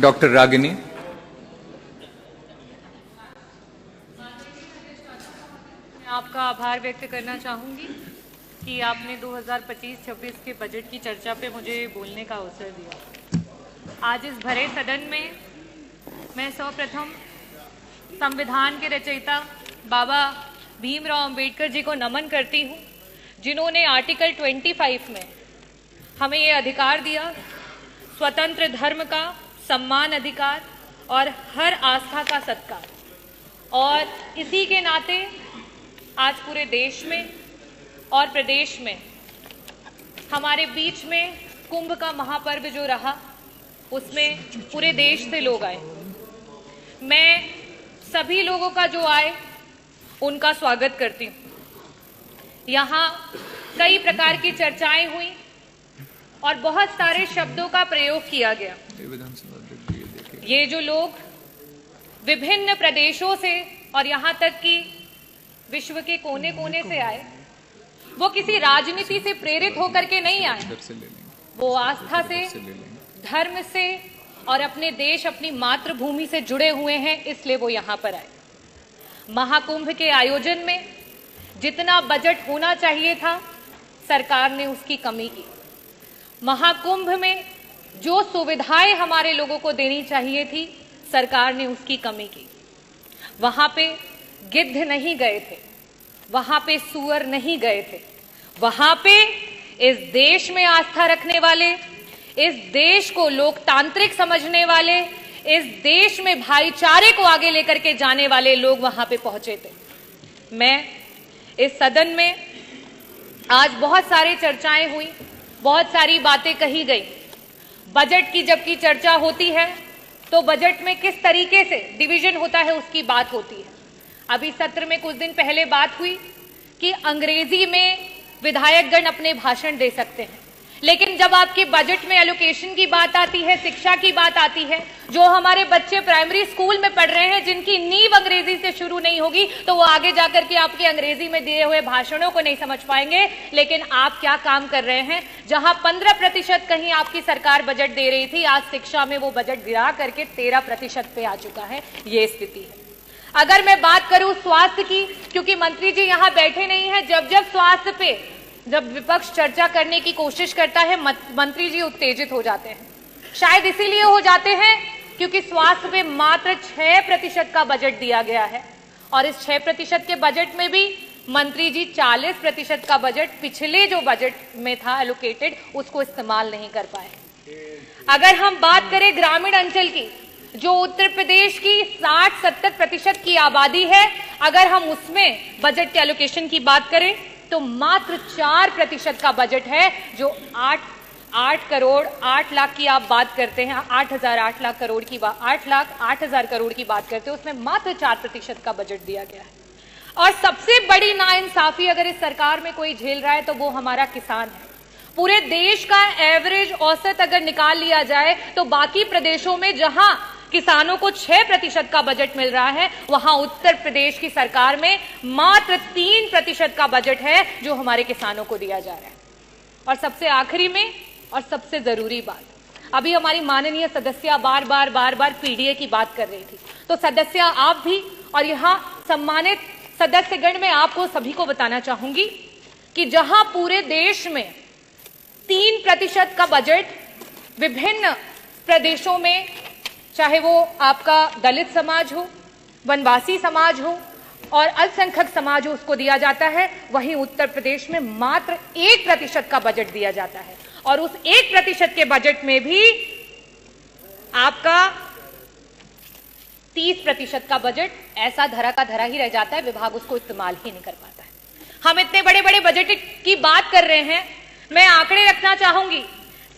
Doctor Ragini. मैं आपका आभार व्यक्त करना चाहूँगी कि आपने 2025-26 के बजट की चर्चा पे मुझे बोलने का अवसर दिया। आज इस भरे सदन में मैं सर्वप्रथम संविधान के रचयिता बाबा भीमराव अंबेडकर जी को नमन करती हूँ, जिन्होंने आर्टिकल 25 में हमें ये अधिकार दिया, स्वतंत्र धर्म का सम्मान अधिकार और हर आस्था का सत्कार। और इसी के नाते आज पूरे देश में और प्रदेश में हमारे बीच में कुंभ का महापर्व जो रहा, उसमें पूरे देश से लोग आए। मैं सभी लोगों का जो आए उनका स्वागत करती हूँ। यहाँ कई प्रकार की चर्चाएं हुई और बहुत सारे शब्दों का प्रयोग किया गया। ये जो लोग विभिन्न प्रदेशों से और यहाँ तक कि विश्व के कोने कोने से आए, वो किसी राजनीति से प्रेरित होकर के नहीं आए, वो आस्था से, धर्म से और अपने देश, अपनी मातृभूमि से जुड़े हुए हैं, इसलिए वो यहाँ पर आए। महाकुंभ के आयोजन में जितना बजट होना चाहिए था, सरकार ने उसकी कमी की। महाकुंभ में जो सुविधाएं हमारे लोगों को देनी चाहिए थी, सरकार ने उसकी कमी की। वहां पे गिद्ध नहीं गए थे, वहां पे सुअर नहीं गए थे, वहां पे इस देश में आस्था रखने वाले, इस देश को लोकतांत्रिक समझने वाले, इस देश में भाईचारे को आगे लेकर के जाने वाले लोग वहां पे पहुंचे थे। मैं इस सदन में आज बहुत सारी चर्चाएं हुई, बहुत सारी बातें कही गई। बजट की जबकि चर्चा होती है तो बजट में किस तरीके से डिवीजन होता है उसकी बात होती है। अभी सत्र में कुछ दिन पहले बात हुई कि अंग्रेजी में विधायकगण अपने भाषण दे सकते हैं, लेकिन जब आपके बजट में एलोकेशन की बात आती है, शिक्षा की बात आती है, जो हमारे बच्चे प्राइमरी स्कूल में पढ़ रहे हैं, जिनकी नींव अंग्रेजी से शुरू नहीं होगी, तो वो आगे जाकर के आपके अंग्रेजी में दिए हुए भाषणों को नहीं समझ पाएंगे। लेकिन आप क्या काम कर रहे हैं? जहां 15% कहीं आपकी सरकार बजट दे रही थी, आज शिक्षा में वो बजट गिरा करके 13% पे आ चुका है। ये स्थिति है। अगर मैं बात करूं स्वास्थ्य की, क्योंकि मंत्री जी यहां बैठे नहीं है, जब स्वास्थ्य पे जब विपक्ष चर्चा करने की कोशिश करता है, मंत्री जी उत्तेजित हो जाते हैं। शायद इसीलिए हो जाते हैं क्योंकि स्वास्थ्य पे मात्र 6% का बजट दिया गया है, और इस 6% के बजट में भी मंत्री जी 40% का बजट पिछले जो बजट में था एलोकेटेड, उसको इस्तेमाल नहीं कर पाए। अगर हम बात करें ग्रामीण अंचल की, जो उत्तर प्रदेश की 60-70% की आबादी है, अगर हम उसमें बजट के एलोकेशन की बात करें तो मात्र 4% का बजट है, जो 8 करोड़ 8 लाख की आप बात करते हैं, 8 लाख करोड़ की 8 लाख 8,000 करोड़ की बात करते हैं, उसमें मात्र 4% का बजट दिया गया है। और सबसे बड़ी नाइंसाफी अगर इस सरकार में कोई झेल रहा है तो वो हमारा किसान है। पूरे देश का एवरेज औसत अगर निकाल लिया जाए तो बाकी प्रदेशों में जहां किसानों को 6% का बजट मिल रहा है, वहां उत्तर प्रदेश की सरकार में मात्र 3% का बजट है जो हमारे किसानों को दिया जा रहा है। और सबसे आखिरी में और सबसे जरूरी बात, अभी हमारी माननीय सदस्य बार बार पीडीए की बात कर रही थी, तो सदस्य आप भी और यहां सम्मानित सदस्यगण में आपको सभी को बताना चाहूंगी कि जहां पूरे देश में 3% का बजट विभिन्न प्रदेशों में, चाहे वो आपका दलित समाज हो, वनवासी समाज हो और अल्पसंख्यक समाज हो, उसको दिया जाता है, वहीं उत्तर प्रदेश में मात्र 1% का बजट दिया जाता है। और उस 1% के बजट में भी आपका 30% का बजट ऐसा धरा का धरा ही रह जाता है, विभाग उसको इस्तेमाल ही नहीं कर पाता है। हम इतने बड़े बड़े बजट की बात कर रहे हैं, मैं आंकड़े रखना चाहूंगी।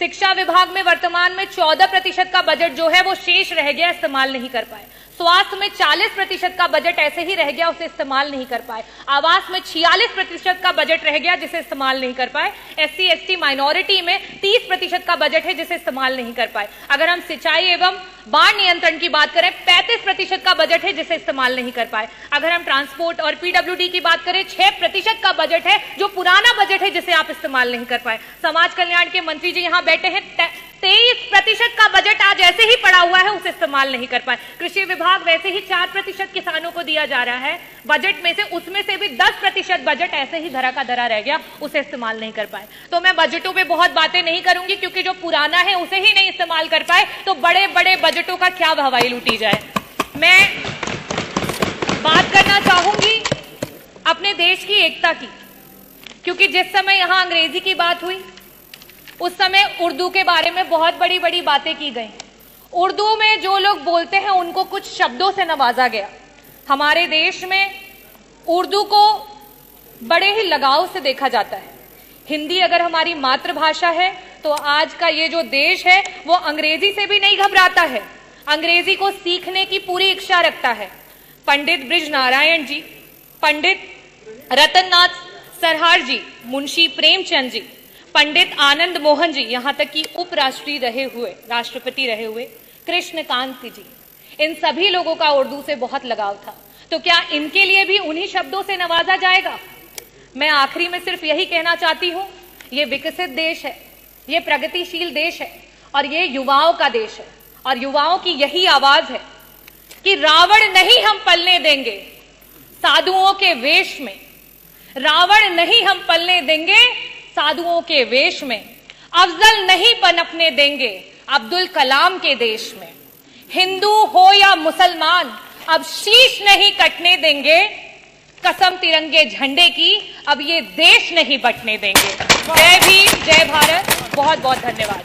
शिक्षा विभाग में वर्तमान में 14% का बजट जो है वो शेष रह गया, इस्तेमाल नहीं कर पाए। स्वास्थ्य में 40% का बजट ऐसे ही रह गया, उसे इस्तेमाल नहीं कर पाए। आवास में 46% का बजट रह गया, जिसे इस्तेमाल नहीं कर पाए। SC ST माइनॉरिटी में 30% का बजट है, जिसे इस्तेमाल नहीं कर पाए। अगर हम सिंचाई एवं बाढ़ नियंत्रण की बात करें, 35% का बजट है, जिसे इस्तेमाल नहीं कर पाए। अगर हम ट्रांसपोर्ट और PWD की बात करें, 6% का बजट है, जो पुराना बजट है, जिसे आप इस्तेमाल नहीं कर पाए। समाज कल्याण के मंत्री जी यहाँ बैठे हैं, 23% का बजट आज ऐसे ही पड़ा हुआ है, इस्तेमाल नहीं कर पाए। कृषि विभाग वैसे ही 4% किसानों को दिया जा रहा है बजट में से, उसमें से भी 10% बजट ऐसे ही धरा का धरा रह गया, उसे इस्तेमाल नहीं कर पाए। तो मैं बजटों पे बहुत बातें नहीं करूंगी, क्योंकि जो पुराना है उसे ही नहीं इस्तेमाल कर पाए तो बड़े बड़े बजटों का क्या हवाई लूटी जाए। मैं बात करना चाहूंगी अपने देश की एकता की, क्योंकि जिस समय यहां अंग्रेजी की बात हुई उस समय उर्दू के बारे में बहुत बड़ी बड़ी बातें की गई। उर्दू में जो लोग बोलते हैं उनको कुछ शब्दों से नवाजा गया। हमारे देश में उर्दू को बड़े ही लगाव से देखा जाता है। हिंदी अगर हमारी मातृभाषा है तो आज का ये जो देश है वो अंग्रेजी से भी नहीं घबराता है, अंग्रेजी को सीखने की पूरी इच्छा रखता है। पंडित ब्रिज नारायण जी, पंडित रतन नाथ सरहार जी, मुंशी प्रेमचंद जी, पंडित आनंद मोहन जी, यहां तक कि राष्ट्रपति रहे हुए कृष्णकांत जी, इन सभी लोगों का उर्दू से बहुत लगाव था। तो क्या इनके लिए भी उन्हीं शब्दों से नवाजा जाएगा? मैं आखिरी में सिर्फ यही कहना चाहती हूं, ये विकसित देश है, ये प्रगतिशील देश है और ये युवाओं का देश है, और युवाओं की यही आवाज है कि रावण नहीं हम पलने देंगे साधुओं के वेश में, रावण नहीं हम पलने देंगे साधुओं के वेश में, अफजल नहीं पनपने देंगे अब्दुल कलाम के देश में, हिंदू हो या मुसलमान अब शीश नहीं कटने देंगे, कसम तिरंगे झंडे की अब ये देश नहीं बंटने देंगे। जय भीम, जय भारत, बहुत बहुत धन्यवाद।